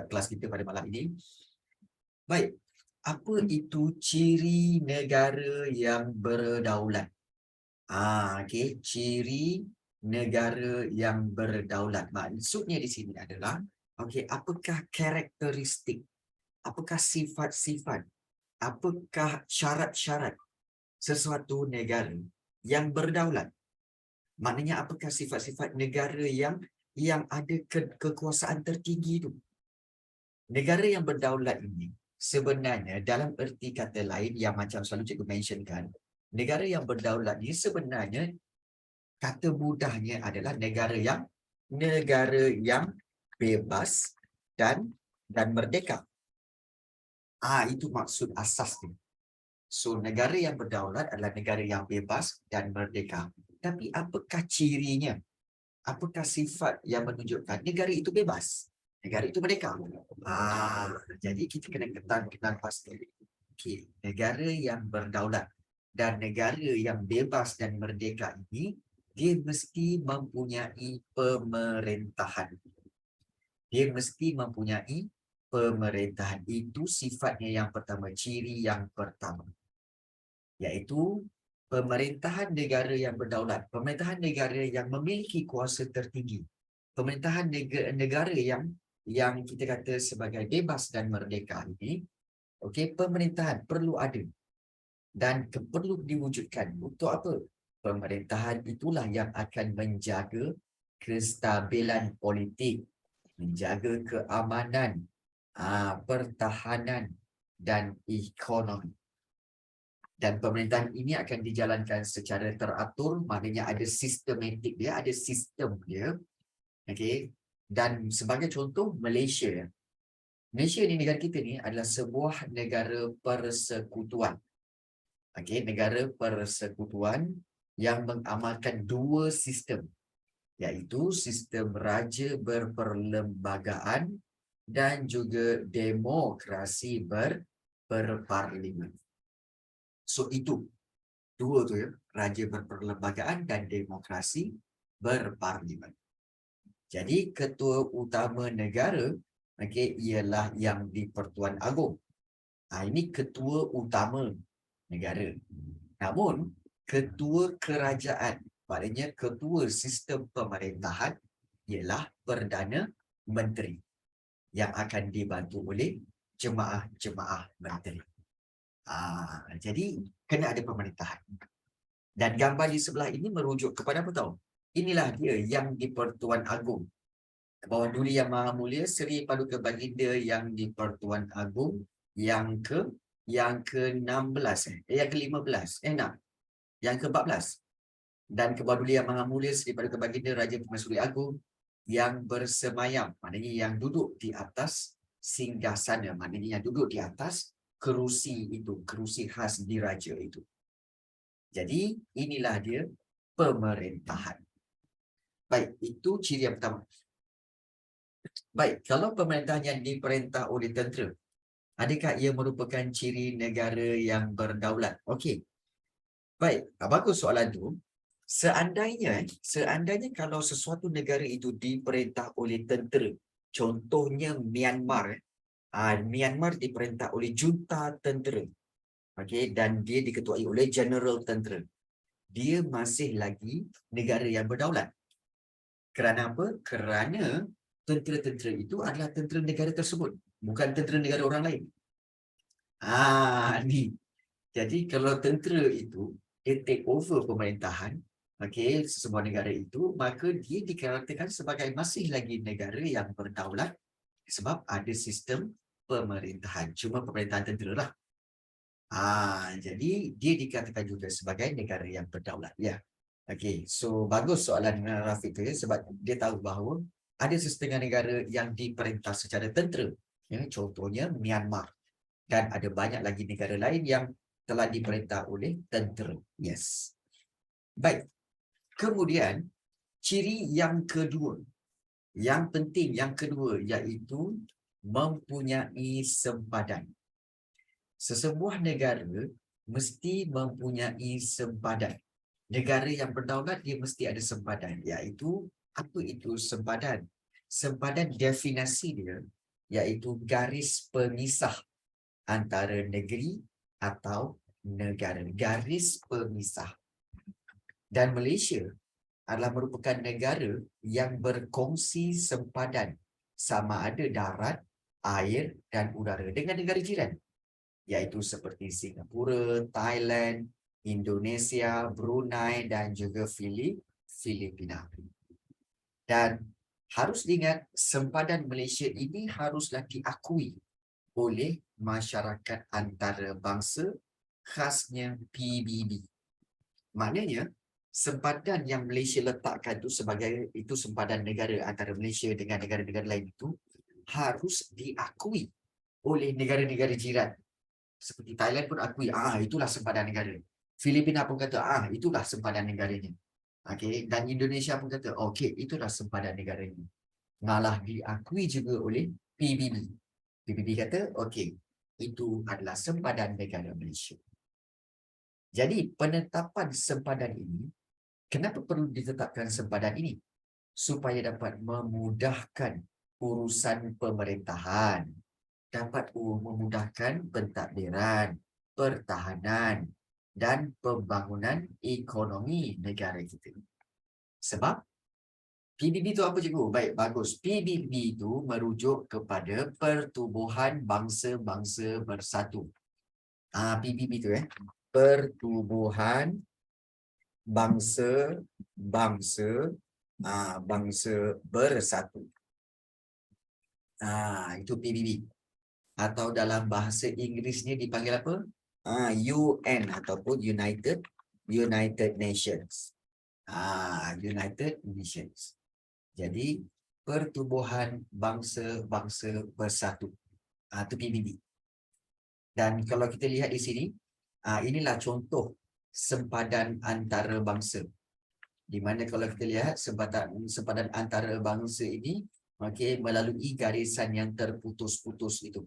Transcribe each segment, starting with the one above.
kelas kita pada malam ini. Baik, apa itu ciri negara yang berdaulat? Okey, ciri negara yang berdaulat. Maksudnya di sini adalah, okey, apakah karakteristik, apakah sifat-sifat, apakah syarat-syarat sesuatu negara yang berdaulat? Maknanya apakah sifat-sifat negara yang ada kekuasaan tertinggi itu? Negara yang berdaulat ini sebenarnya dalam erti kata lain yang macam selalu cikgu mentionkan, negara yang berdaulat ini sebenarnya kata mudahnya adalah negara yang bebas dan merdeka. Itu maksud asasnya. So negara yang berdaulat adalah negara yang bebas dan merdeka. Tapi apakah cirinya? Apakah sifat yang menunjukkan negara itu bebas? Negara itu merdeka. Jadi kita kena kenal pasti. Okay. Negara yang berdaulat dan negara yang bebas dan merdeka ini, dia mesti mempunyai pemerintahan. Dia mesti mempunyai pemerintahan. Itu sifatnya yang pertama, ciri yang pertama. Iaitu pemerintahan negara yang berdaulat, pemerintahan negara yang memiliki kuasa tertinggi, pemerintahan negara yang kita kata sebagai bebas dan merdeka ini, okey, pemerintahan perlu ada dan perlu diwujudkan. Untuk apa? Pemerintahan itulah yang akan menjaga kestabilan politik, menjaga keamanan, pertahanan dan ekonomi. Dan pemerintahan ini akan dijalankan secara teratur, maknanya ada sistematik dia, ada sistem dia. Okey. Dan sebagai contoh, Malaysia. Malaysia ni, negara kita ni adalah sebuah negara persekutuan. Okey, negara persekutuan yang mengamalkan dua sistem, iaitu sistem raja berperlembagaan dan juga demokrasi berparlimen. So itu dua tu ya, raja berperlembagaan dan demokrasi berparlimen. Jadi ketua utama negara, okey, ialah yang di-Pertuan Agong. Ini ketua utama negara. Namun ketua kerajaan, maknanya ketua sistem pemerintahan, ialah Perdana Menteri yang akan dibantu oleh jemaah-jemaah menteri. Jadi kena ada pemerintahan. Dan gambar di sebelah ini merujuk kepada apa tahu? Inilah dia yang di-Pertuan Agong. Bawah Duli Yang Maha Mulia Seri Paduka Baginda yang di-Pertuan Agong yang ke-16, yang ke-15, yang ke-14. Dan ke bawah Duli Yang Maha Mulia Seri Paduka Baginda Raja Permaisuri Agong yang bersemayam, maknanya yang duduk di atas singgasana, maknanya yang duduk di atas kerusi itu, kerusi khas diraja itu. Jadi inilah dia pemerintahan. Baik, itu ciri yang pertama. Baik, kalau pemerintahan yang diperintah oleh tentera, adakah ia merupakan ciri negara yang berdaulat? Okey. Baik, bagus soalan tu. Seandainya kalau sesuatu negara itu diperintah oleh tentera, contohnya Myanmar, Myanmar diperintah oleh junta tentera. Okey, dan dia diketuai oleh general tentera. Dia masih lagi negara yang berdaulat. Kerana apa? Kerana tentera-tentera itu adalah tentera negara tersebut, bukan tentera negara orang lain. Ni. Jadi kalau tentera itu dia take over pemerintahan, okey, sebuah negara itu, maka dia dikarakterkan sebagai masih lagi negara yang berdaulat sebab ada sistem pemerintahan. Cuma pemerintahan tentera lah. Jadi dia dikatakan juga sebagai negara yang berdaulat. Ya. Okey, so bagus soalan Rafiq tu ya, sebab dia tahu bahawa ada setengah negara yang diperintah secara tentera. Ya, contohnya Myanmar. Dan ada banyak lagi negara lain yang telah diperintah oleh tentera. Yes. Baik. Kemudian, ciri yang kedua, yang penting yang kedua, iaitu mempunyai sempadan. Sesebuah negara mesti mempunyai sempadan. Negara yang berdaulat dia mesti ada sempadan, iaitu apa itu sempadan? Sempadan definisi dia iaitu garis pemisah antara negeri atau negara. Garis pemisah. Dan Malaysia adalah merupakan negara yang berkongsi sempadan sama ada darat, air dan udara dengan negara jiran, iaitu seperti Singapura, Thailand, Indonesia, Brunei dan juga Filipina. Dan harus diingat, sempadan Malaysia ini haruslah diakui oleh masyarakat antarabangsa, khasnya PBB. Maknanya, sempadan yang Malaysia letakkan itu sebagai sempadan negara antara Malaysia dengan negara-negara lain itu harus diakui oleh negara-negara jiran. Seperti Thailand pun akui, itulah sempadan negara. Filipina pun kata, itulah sempadan negaranya. Okay. Dan Indonesia pun kata, okey, itulah sempadan negaranya. Malah diakui juga oleh PBB. PBB kata, okey, itu adalah sempadan negara Malaysia. Jadi penetapan sempadan ini, kenapa perlu ditetapkan sempadan ini? Supaya dapat memudahkan urusan pemerintahan, dapat memudahkan pentadbiran, pertahanan, dan pembangunan ekonomi negara kita. Sebab PBB itu apa cikgu? Baik, bagus. PBB itu merujuk kepada Pertubuhan Bangsa-Bangsa Bersatu. PBB itu Pertubuhan Bangsa-Bangsa Bersatu. Itu PBB. Atau dalam bahasa Inggerisnya dipanggil apa? UN ataupun United Nations. United Nations. Jadi, Pertubuhan Bangsa-Bangsa Bersatu. Itu PBB. Dan kalau kita lihat di sini, inilah contoh sempadan antarabangsa. Di mana kalau kita lihat sempadan antarabangsa ini, melalui garisan yang terputus-putus itu.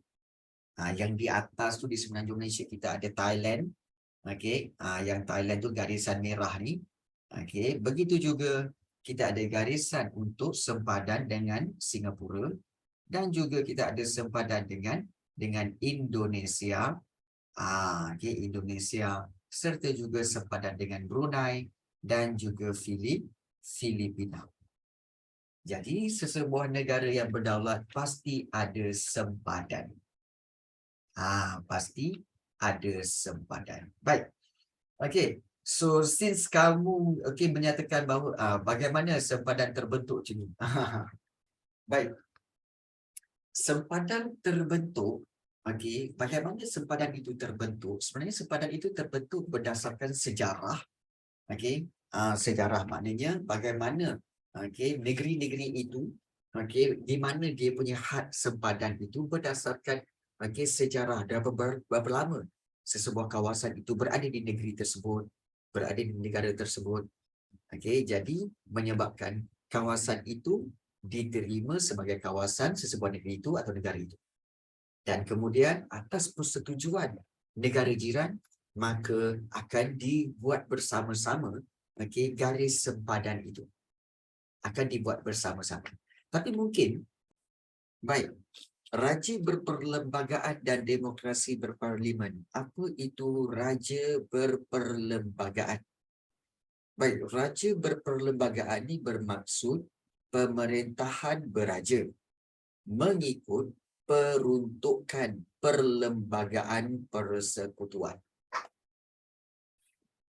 Yang di atas tu di semenanjung Malaysia kita ada Thailand. Yang Thailand tu garisan merah ni. Begitu juga kita ada garisan untuk sempadan dengan Singapura dan juga kita ada sempadan dengan Indonesia. Indonesia serta juga sempadan dengan Brunei dan juga Filipina. Jadi sesebuah negara yang berdaulat pasti ada sempadan. Pasti ada sempadan. Baik. So since kamu menyatakan bahawa bagaimana sempadan terbentuk cikgu? Baik. Sempadan terbentuk, bagaimana sempadan itu terbentuk? Sebenarnya sempadan itu terbentuk berdasarkan sejarah. Sejarah maknanya bagaimana negeri-negeri itu di mana dia punya had sempadan itu berdasarkan sejarah dan berapa lama sesebuah kawasan itu berada di negeri tersebut, berada di negara tersebut. Jadi menyebabkan kawasan itu diterima sebagai kawasan sesebuah negeri itu atau negara itu. Dan kemudian atas persetujuan negara jiran, maka akan dibuat bersama-sama garis sempadan itu. Akan dibuat bersama-sama. Tapi mungkin, baik, raja berperlembagaan dan demokrasi berparlimen. Apa itu raja berperlembagaan? Baik, raja berperlembagaan ini bermaksud pemerintahan beraja mengikut peruntukan perlembagaan persekutuan.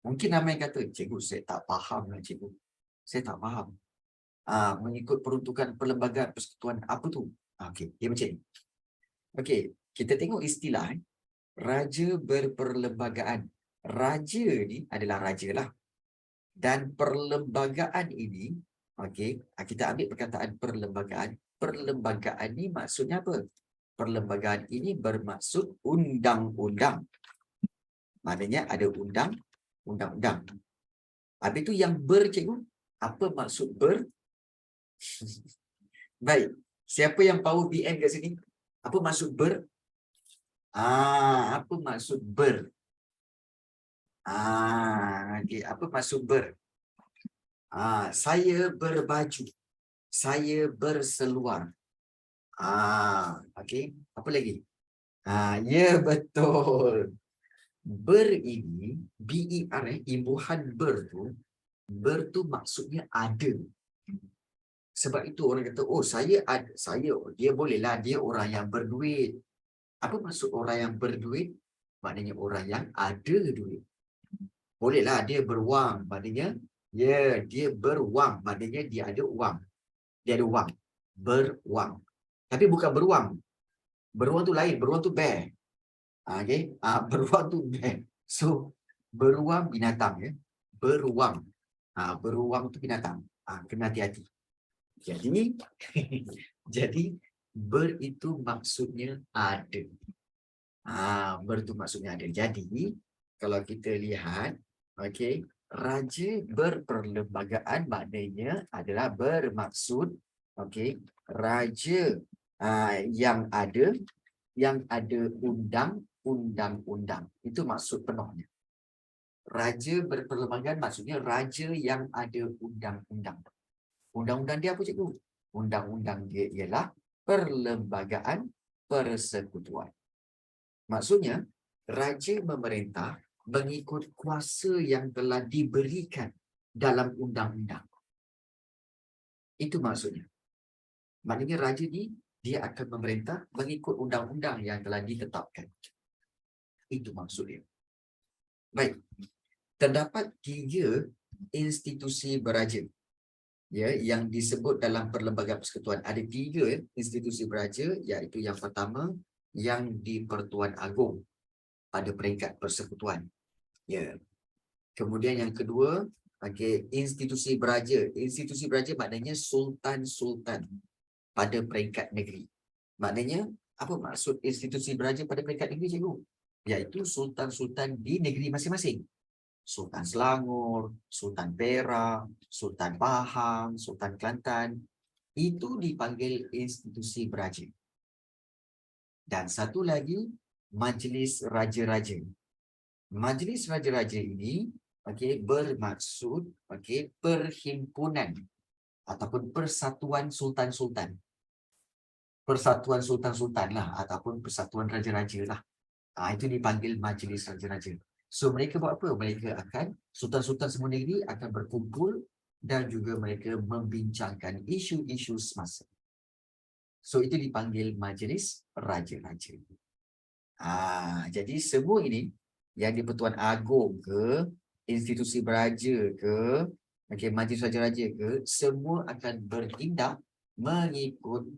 Mungkin ramai kata, cikgu saya tak faham lah cikgu. Saya tak faham. Mengikut peruntukan perlembagaan persekutuan apa tu? Dia macam ni. Kita tengok istilah raja berperlembagaan. Raja ni adalah raja lah. Dan perlembagaan ini, kita ambil perkataan perlembagaan. Perlembagaan ni maksudnya apa? Perlembagaan ini bermaksud undang-undang. Maknanya ada undang-undang. Habis itu yang cikgu. Apa maksud ber? Baik. Siapa yang power BM kat sini? Apa maksud ber? Apa maksud ber? Apa maksud ber? Saya berbaju. Saya berseluar. Okey. Apa lagi? Ya betul. Ber ini, BER, imbuhan ber tu maksudnya ada. Sebab itu orang kata, oh dia bolehlah, dia orang yang berduit. Apa maksud orang yang berduit? Maknanya orang yang ada duit. Bolehlah dia berwang, maknanya dia berwang, maknanya dia ada wang. Dia ada wang. Berwang. Tapi bukan beruang. Beruang tu lain, beruang tu bear. Okay? Beruang tu bear. So, beruang binatang ya. Beruang. Beruang tu binatang. Kena hati-hati. Jadi, jadi ber itu maksudnya ada. Ber itu maksudnya ada. Jadi, kalau kita lihat, okay, raja berperlembagaan maknanya adalah bermaksud, okay, raja yang ada undang-undang. Itu maksud penuhnya. Raja berperlembagaan maksudnya raja yang ada undang-undang. Undang-undang dia apa, cikgu? Undang-undang dia ialah perlembagaan persekutuan. Maksudnya, raja memerintah mengikut kuasa yang telah diberikan dalam undang-undang. Itu maksudnya. Maknanya raja ni, dia akan memerintah mengikut undang-undang yang telah ditetapkan. Itu maksud dia. Baik. Terdapat 3 institusi beraja yang disebut dalam perlembagaan persekutuan. Ada 3 institusi beraja, iaitu yang pertama yang di-Pertuan Agong pada peringkat persekutuan. Kemudian yang kedua, institusi beraja. Institusi beraja maknanya sultan-sultan pada peringkat negeri. Maknanya, apa maksud institusi beraja pada peringkat negeri, cikgu? Iaitu sultan-sultan di negeri masing-masing. Sultan Selangor, Sultan Perak, Sultan Pahang, Sultan Kelantan. Itu dipanggil institusi beraja. Dan satu lagi, Majlis Raja-Raja. Majlis Raja-Raja ini bermaksud perhimpunan ataupun persatuan sultan-sultan. Persatuan sultan-sultan lah ataupun persatuan raja-raja lah. Itu dipanggil Majlis Raja-Raja. So mereka buat apa? Mereka akan, sultan-sultan semua negeri akan berkumpul dan juga mereka membincangkan isu-isu semasa. So itu dipanggil Majlis Raja-Raja. Jadi semua ini yang di-Pertuan Agong ke, institusi beraja ke, Majlis Raja-Raja ke, semua akan bertindak mengikut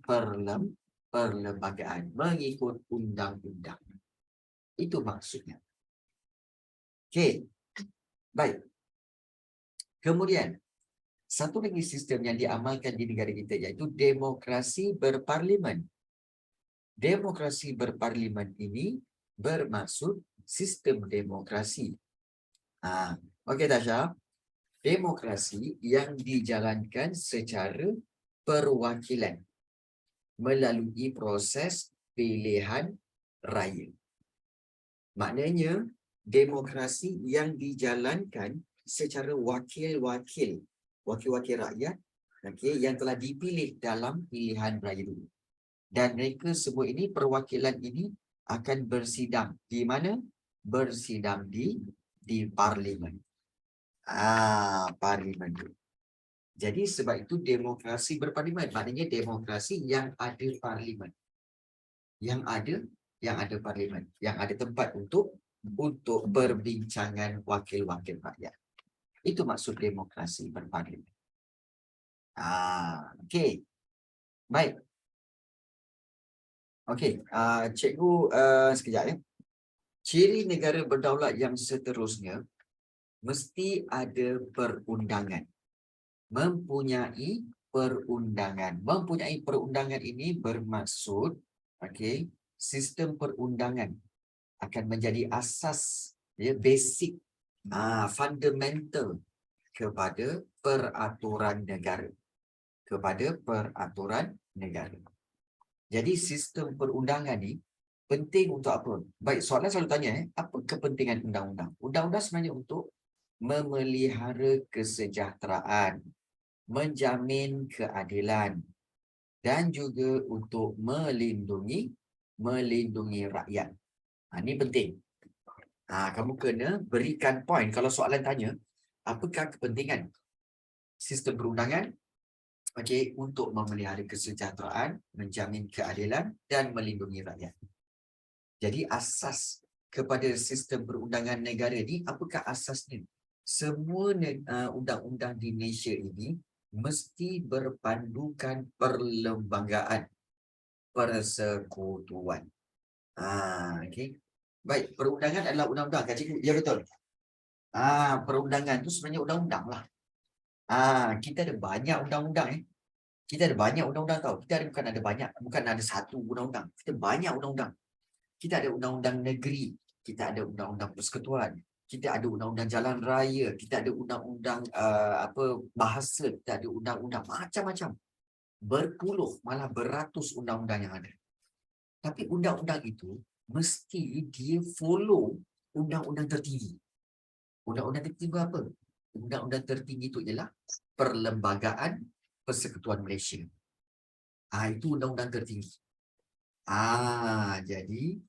perlembagaan, mengikut undang-undang. Itu maksudnya. Baik. Kemudian, satu lagi sistem yang diamalkan di negara kita iaitu demokrasi berparlimen. Demokrasi berparlimen ini bermaksud sistem demokrasi. Okey Tasha, demokrasi yang dijalankan secara perwakilan melalui proses pilihan raya. Maknanya, demokrasi yang dijalankan secara wakil-wakil rakyat yang telah dipilih dalam pilihan raya dulu. Dan mereka semua ini, perwakilan ini akan bersidang. Di mana? Bersidang di parlimen. Parlimen. Jadi sebab itu demokrasi berparlimen. Maknanya demokrasi yang ada parlimen. Yang ada parlimen. Yang ada tempat untuk perbincangan wakil-wakil rakyat. Itu maksud demokrasi berparlimen. Okey. Baik. Okey, cikgu sekejap ya. Ciri negara berdaulat yang seterusnya mesti ada perundangan. Mempunyai perundangan. Mempunyai perundangan ini bermaksud sistem perundangan akan menjadi asas basic, fundamental kepada peraturan negara. Jadi sistem perundangan ni penting untuk apa? Baik, soalan selalu tanya, apa kepentingan undang-undang? Undang-undang sebenarnya untuk memelihara kesejahteraan, menjamin keadilan, dan juga untuk melindungi rakyat. Ini penting. Kamu kena berikan poin. Kalau soalan tanya, apakah kepentingan sistem perundangan untuk memelihara kesejahteraan, menjamin keadilan dan melindungi rakyat. Jadi asas kepada sistem perundangan negara ni, apakah asasnya? Semua undang-undang di Malaysia ini mesti berpandukan perlembagaan persekutuan. Okey. Baik, perundangan adalah undang-undang kan cikgu? Ya betul. Perundangan tu sebenarnya undang-undang lah. Kita ada banyak undang-undang Kita ada banyak undang-undang tau. Kita ada bukan ada satu undang-undang. Kita banyak undang-undang. Kita ada undang-undang negeri, kita ada undang-undang persekutuan, kita ada undang-undang jalan raya, kita ada undang-undang bahasa, kita ada undang-undang macam-macam. Berpuluh, malah beratus undang-undang yang ada. Tapi undang-undang itu mesti dia follow undang-undang tertinggi. Undang-undang tertinggi apa? Undang-undang tertinggi itu ialah Perlembagaan Persekutuan Malaysia. Itu undang-undang tertinggi. Jadi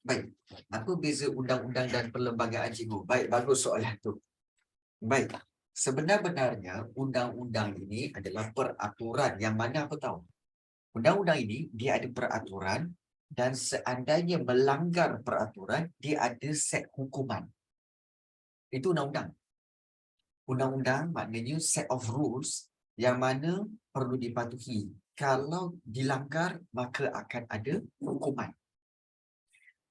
baik, apa beza undang-undang dan perlembagaan cikgu? Baik, bagus soalan tu. Baik, sebenarnya undang-undang ini adalah peraturan yang mana apa tahu? Undang-undang ini dia ada peraturan dan seandainya melanggar peraturan, dia ada set hukuman. Itu undang-undang. Undang-undang maknanya set of rules yang mana perlu dipatuhi. Kalau dilanggar, maka akan ada hukuman.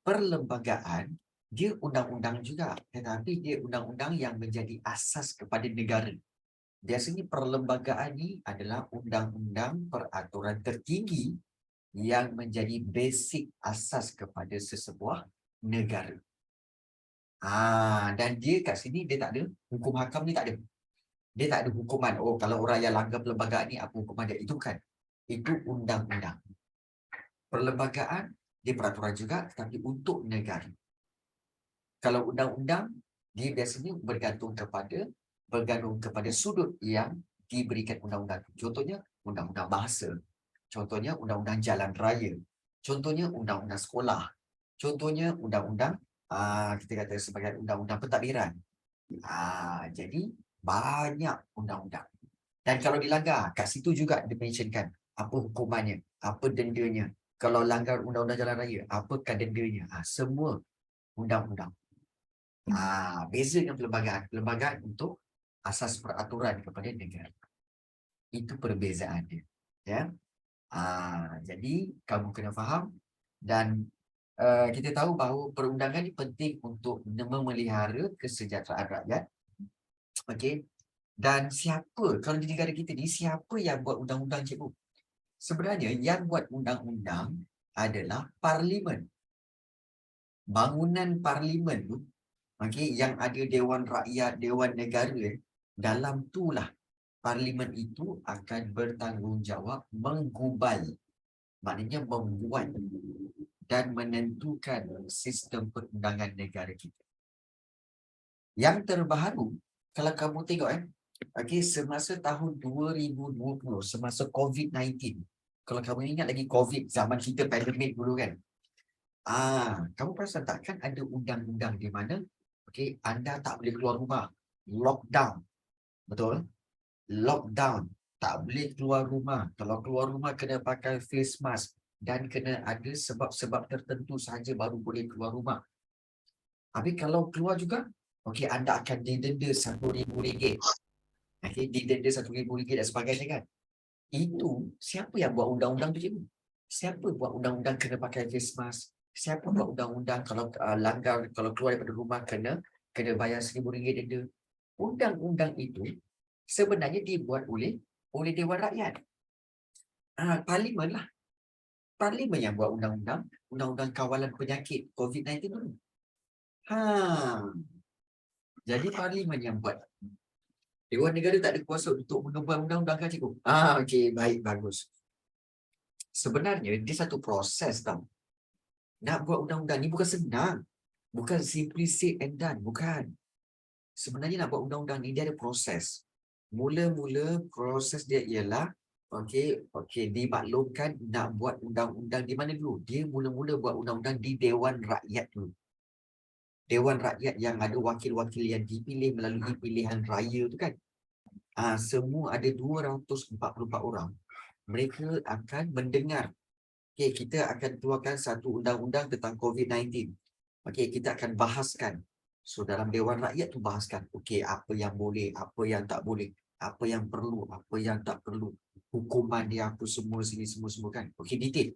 Perlembagaan, dia undang-undang juga, tetapi dia undang-undang yang menjadi asas kepada negara. Biasanya perlembagaan ni adalah undang-undang peraturan tertinggi yang menjadi basic asas kepada sesebuah negara. Dan dia kat sini dia tak ada, hukum hakam ni tak ada. Dia tak ada hukuman, kalau orang yang langgar perlembagaan ni apa hukuman dia? Itu kan. Itu undang-undang. Perlembagaan, dia peraturan juga, tetapi untuk negara. Kalau undang-undang, dia biasanya bergantung kepada sudut yang diberikan undang-undang. Contohnya, undang-undang bahasa. Contohnya, undang-undang jalan raya. Contohnya, undang-undang sekolah. Contohnya, undang-undang, kita kata sebagai undang-undang pentadbiran. Jadi, banyak undang-undang. Dan kalau dilanggar, kat situ juga dimentionkan apa hukumannya, apa dendanya. Kalau langgar undang-undang jalan raya, apakah dendanya. Semua undang-undang. Beza dengan perlembagaan. Perlembagaan untuk asas peraturan kepada negara. Itu perbezaan dia. Ya. Jadi kamu kena faham dan kita tahu bahawa perundangan ini penting untuk memelihara kesejahteraan rakyat. Okey. Dan siapa, kalau di negara kita ni, siapa yang buat undang-undang cikgu? Sebenarnya yang buat undang-undang adalah parlimen. Bangunan parlimen tu, yang ada Dewan Rakyat, Dewan Negara, dalam itulah parlimen itu akan bertanggungjawab menggubal, maknanya membuat dan menentukan sistem perundangan negara kita. Yang terbaru, kalau kamu tengok semasa tahun 2020, semasa COVID-19, kalau kamu ingat lagi COVID, zaman kita pandemik dulu kan, kamu perasan tak kan ada undang-undang di mana anda tak boleh keluar rumah, lockdown, betul? Lockdown, tak boleh keluar rumah. Kalau keluar rumah kena pakai face mask dan kena ada sebab-sebab tertentu sahaja baru boleh keluar rumah. Tapi kalau keluar juga, anda akan didenda RM1,000. Didenda RM1,000 dan sebagainya kan. Itu siapa yang buat undang-undang tu cikgu? Siapa buat undang-undang kena pakai face mask? Siapa buat undang-undang kalau langgar, kalau keluar daripada rumah kena bayar RM1,000 denda? Undang-undang itu sebenarnya dibuat oleh Dewan Rakyat. Parlimen lah. Parlimen yang buat undang-undang kawalan penyakit COVID-19 dulu. Jadi parlimen yang buat. Dewan Negara tak ada kuasa untuk mengubah undang-undang kan cikgu? Okey, baik, bagus. Sebenarnya dia satu proses tau. Nak buat undang-undang ni bukan senang. Bukan simply said and done. Bukan. Sebenarnya nak buat undang-undang ni dia ada proses. Mula-mula proses dia ialah dimaklumkan nak buat undang-undang di mana dulu? Dia mula-mula buat undang-undang di Dewan Rakyat dulu. Dewan Rakyat yang ada wakil-wakil yang dipilih melalui pilihan raya tu kan. Semua ada 244 orang. Mereka akan mendengar. Okey, kita akan keluarkan satu undang-undang tentang COVID-19. Okey, kita akan bahaskan. So dalam Dewan Rakyat tu bahaskan. Okey, apa yang boleh, apa yang tak boleh, apa yang perlu, apa yang tak perlu. Hukuman dia apa semua sini semua kan. Okey, detail.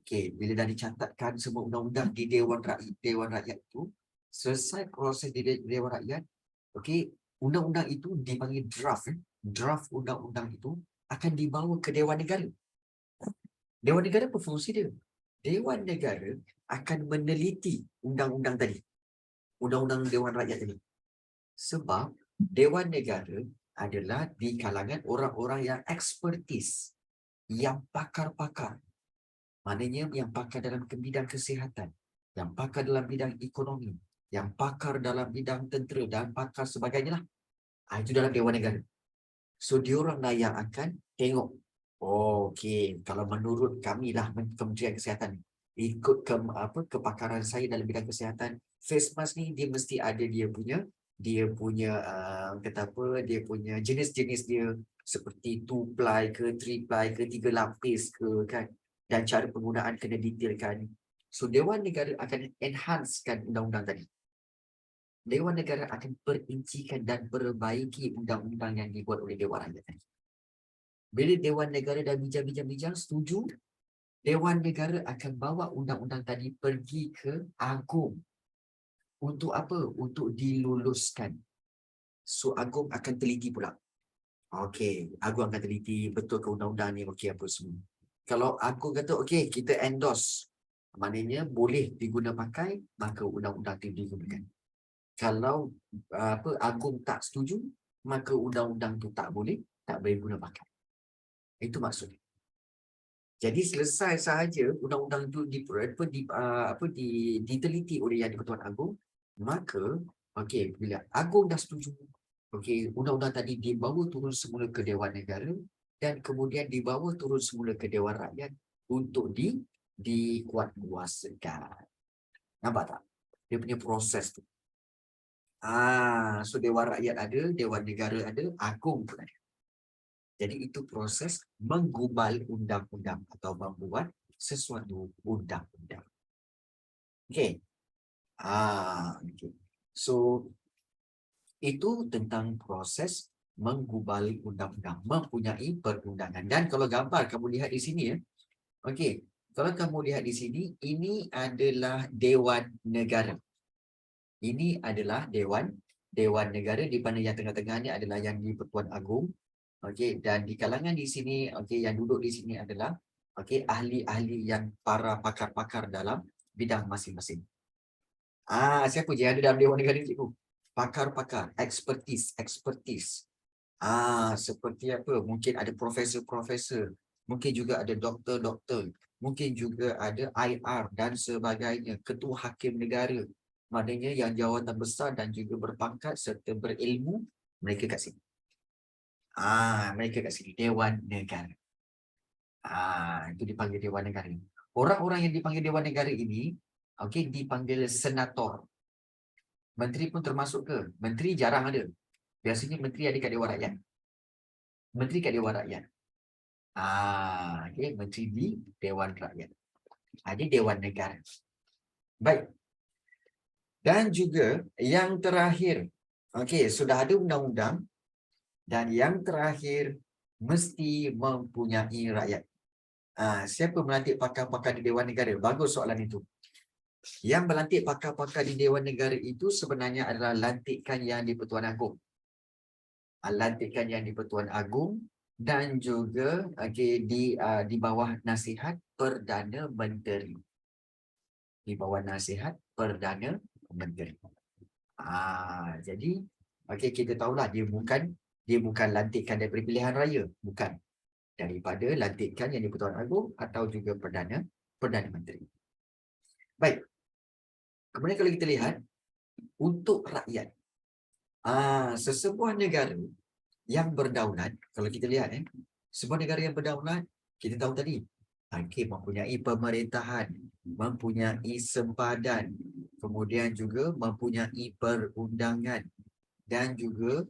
Okey, bila dah dicatatkan semua undang-undang di Dewan Rakyat tu, selesai proses di Dewan Rakyat, okey, undang-undang itu dipanggil draft. Draft undang-undang itu akan dibawa ke Dewan Negara. Dewan Negara apa fungsi dia? Dewan Negara akan meneliti undang-undang tadi. Undang-undang Dewan Rakyat tadi. Sebab Dewan Negara adalah di kalangan orang-orang yang ekspertis, yang pakar-pakar. Maknanya yang pakar dalam bidang kesihatan, yang pakar dalam bidang ekonomi, yang pakar dalam bidang tentera dan pakar sebagainya lah. Itu dalam Dewan Negara. So diorang lah yang akan tengok. Okey, kalau menurut kami lah Kementerian Kesihatan ikut kepakaran saya dalam bidang kesihatan, face mask ni dia mesti ada dia punya dia punya jenis-jenis dia seperti 2 ply ke 3 ply ke 3 lapis ke kan, dan cara penggunaan kena detailkan. So Dewan Negara akan enhancekan undang-undang tadi. Dewan Negara akan perincikan dan perbaiki undang-undang yang dibuat oleh Dewan Rakyat tadi. Bila Dewan Negara dah bincang-bincang setuju, Dewan Negara akan bawa undang-undang tadi pergi ke Agong. Untuk apa? Untuk diluluskan. So Agong akan teliti pula. Okey, Agong akan teliti betul ke undang-undang ni okey apa semua. Kalau Agong kata okey, kita endorse, maknanya boleh diguna pakai, maka undang-undang itu digunakan. Kalau Agong tak setuju, maka undang-undang tu tak boleh guna pakai. Itu maksudnya. Jadi selesai sahaja undang-undang itu diteliti oleh Yang di-Pertuan Agong, maka okey, bila Agong dah setuju, okey, undang-undang tadi dibawa turun semula ke Dewan Negara dan kemudian dibawa turun semula ke Dewan Rakyat untuk dikuatkuasakan. Nampak tak? Dia punya proses tu. So Dewan Rakyat ada, Dewan Negara ada, Agong pun ada. Jadi itu proses menggubal undang-undang atau membuat sesuatu undang-undang. Okey. Okay. So itu tentang proses menggubal undang-undang, mempunyai perundangan. Dan kalau gambar kamu lihat di sini ya. Okey. Kalau kamu lihat di sini, ini adalah Dewan Negara. Ini adalah Dewan Negara, di mana yang tengah-tengah ni adalah Yang di-Pertuan Agong. Okey, dan di kalangan di sini, okey, yang duduk di sini adalah okey, ahli-ahli yang para pakar-pakar dalam bidang masing-masing. Siapa je yang ada dalam Dewan Negara ni, cikgu? Pakar-pakar, expertise. Seperti apa? Mungkin ada profesor-profesor, mungkin juga ada doktor-doktor, mungkin juga ada IR dan sebagainya, ketua hakim negara. Maknanya yang jawatan besar dan juga berpangkat serta berilmu, mereka kat sini. Mereka kat sini, Dewan Negara. Itu dipanggil Dewan Negara. Orang-orang yang dipanggil Dewan Negara ini, okey, dipanggil senator. Menteri pun termasuk ke? Menteri jarang ada. Biasanya menteri ada kat Dewan Rakyat. Menteri kat Dewan Rakyat. Okey, menteri di Dewan Rakyat. Ada Dewan Negara. Baik. Dan juga yang terakhir, okey, sudah ada undang-undang dan yang terakhir mesti mempunyai rakyat. Siapa melantik pakar-pakar di Dewan Negara? Bagus soalan itu. Yang melantik pakar-pakar di Dewan Negara itu sebenarnya adalah lantikan Yang di-Pertuan Agong. Lantikan Yang di-Pertuan Agong dan juga di bawah nasihat Perdana Menteri. Di bawah nasihat Perdana Menteri. Jadi kita tahulah dia bukan lantikan daripada pilihan raya, bukan. Daripada lantikan Yang di-Pertuan Agong atau juga Perdana Menteri. Baik. Kemudian kalau kita lihat untuk rakyat, sesebuah negara yang berdaulat, kalau kita lihat Sebuah negara yang berdaulat, kita tahu tadi, okey, mempunyai pemerintahan, mempunyai sempadan, kemudian juga mempunyai perundangan dan juga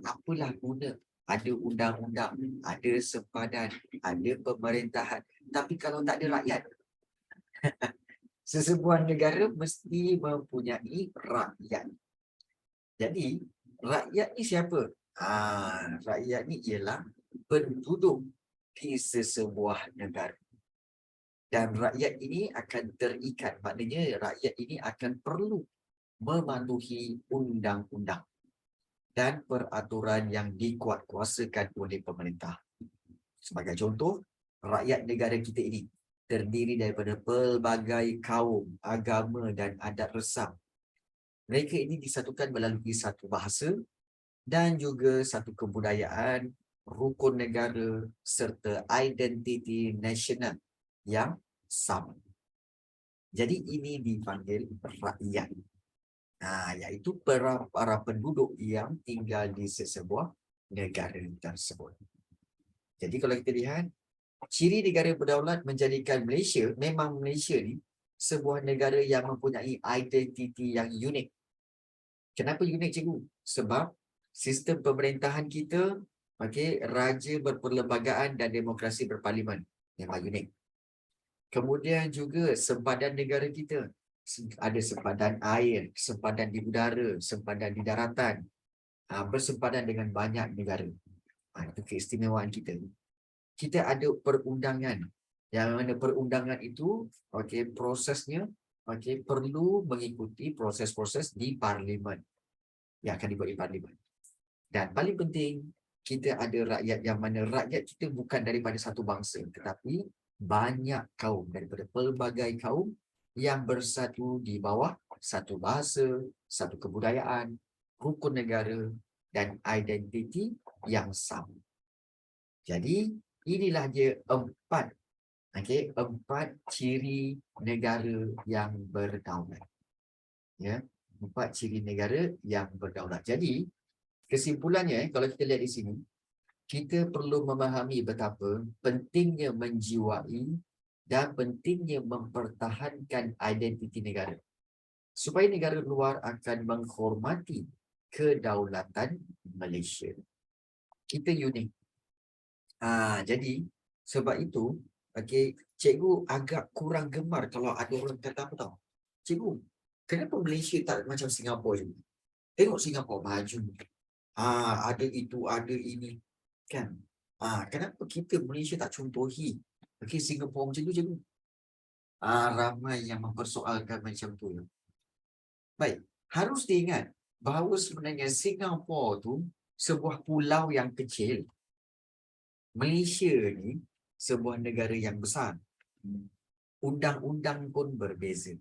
apalah guna ada undang-undang, ada sempadan, ada pemerintahan. Tapi kalau tak ada rakyat, sesebuah negara mesti mempunyai rakyat. Jadi, rakyat ni siapa? Rakyat ni ialah penduduk di sesebuah negara. Dan rakyat ini akan terikat, maknanya rakyat ini akan perlu mematuhi undang-undang dan peraturan yang dikuatkuasakan oleh pemerintah. Sebagai contoh, rakyat negara kita ini terdiri daripada pelbagai kaum, agama dan adat resam. Mereka ini disatukan melalui satu bahasa dan juga satu kebudayaan, rukun negara serta identiti nasional yang sama. Jadi ini dipanggil rakyat. Iaitu para penduduk yang tinggal di sesebuah negara tersebut. Jadi kalau kita lihat, ciri negara berdaulat menjadikan Malaysia, memang Malaysia ni sebuah negara yang mempunyai identiti yang unik. Kenapa unik, cikgu? Sebab sistem pemerintahan kita, raja berperlembagaan dan demokrasi berparlimen. Memang unik. Kemudian juga sempadan negara kita. Ada sempadan air, sempadan di udara, sempadan di daratan. Bersempadan dengan banyak negara. Itu keistimewaan kita. Kita ada perundangan. Yang mana perundangan itu, prosesnya perlu mengikuti proses-proses di parlimen. Yang akan dibuat di parlimen. Dan paling penting, kita ada rakyat yang mana rakyat kita bukan daripada satu bangsa, tetapi banyak kaum, daripada pelbagai kaum yang bersatu di bawah satu bahasa, satu kebudayaan, rukun negara dan identiti yang sama. Jadi, inilah dia empat ciri negara yang berdaulat. Ya, 4 ciri negara yang berdaulat. Jadi, kesimpulannya, kalau kita lihat di sini, kita perlu memahami betapa pentingnya menjiwai dan pentingnya mempertahankan identiti negara. Supaya negara luar akan menghormati kedaulatan Malaysia. Kita unik. Jadi, sebab itu, cikgu agak kurang gemar kalau ada orang kata apa tahu. Cikgu, kenapa Malaysia tak macam Singapura juga? Tengok Singapura maju. Ada itu, ada ini. Kan? Kenapa kita Malaysia tak contohi? Singapura macam tu, cikgu. Ramai yang mempersoalkan macam tu. Baik, harus diingat bahawa sebenarnya Singapura tu sebuah pulau yang kecil. Malaysia ni sebuah negara yang besar. Undang-undang pun berbeza.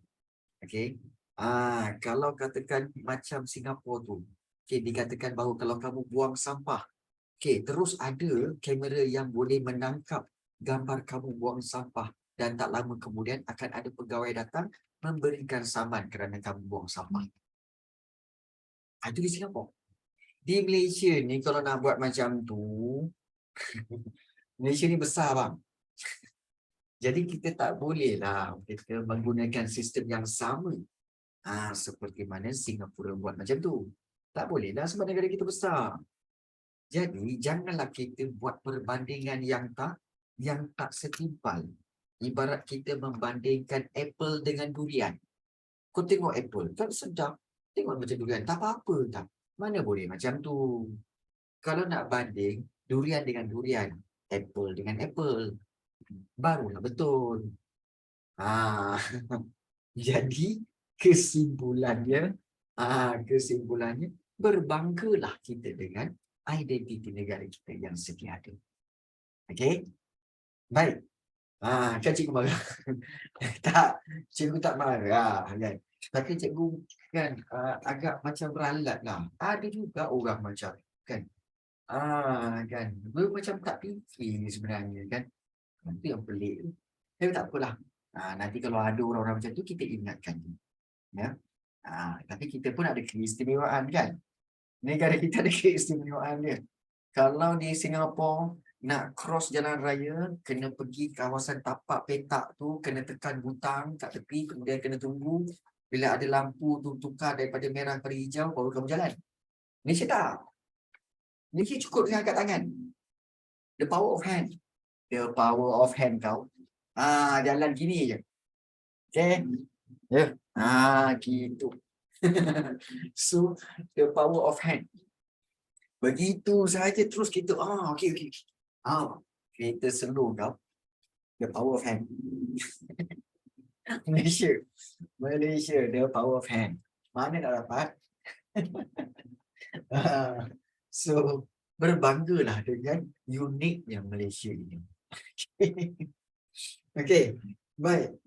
Kalau katakan macam Singapura tu, dikatakan bahawa kalau kamu buang sampah, terus ada kamera yang boleh menangkap gambar kamu buang sampah dan tak lama kemudian akan ada pegawai datang memberikan saman kerana kamu buang sampah. Itu di Singapura. Di Malaysia ni kalau nak buat macam tu, Malaysia ni besar bang. Jadi kita tak bolehlah kita menggunakan sistem yang sama seperti mana Singapura buat macam tu. Tak bolehlah sebab negara kita besar. Jadi janganlah kita buat perbandingan yang tak setimpal. Ibarat kita membandingkan apple dengan durian. Kau tengok apple, tak sedap. Tengok macam durian, tak apa-apa tak. Mana boleh macam tu. Kalau nak banding durian dengan durian, apple dengan apple, barulah betul. Jadi kesimpulannya berbanggalah kita dengan identiti negara kita yang sedia ada. Okey? Baik. Kan cikgu marah. Tak, cikgu tak marah kan. Tapi cikgu kan agak macam ralat lah. Ada juga orang macam kan. Kan. Macam tak fikir sebenarnya kan. Itu yang pelik. Tapi tak apalah. Nanti kalau ada orang-orang macam tu, kita ingatkan. Ya. Tapi kita pun ada keistimewaan kan. Negara kita ada keistimewaan dia. Kalau di Singapura, nak cross jalan raya, kena pergi kawasan tapak petak tu, kena tekan butang kat tepi, kemudian kena tunggu. Bila ada lampu tu tukar daripada merah kepada hijau, baru kamu jalan. Malaysia tak. Malaysia cukup dengan angkat tangan. The power of hand. The power of hand kau. Jalan gini je. Okay. Ya. Gitu. So, the power of hand. Begitu saja terus kita, okay. Kita slow kau. The power of hand. Malaysia, the power of hand. Mana nak dapat? So, berbanggalah dengan uniknya Malaysia ini. Okay, baik.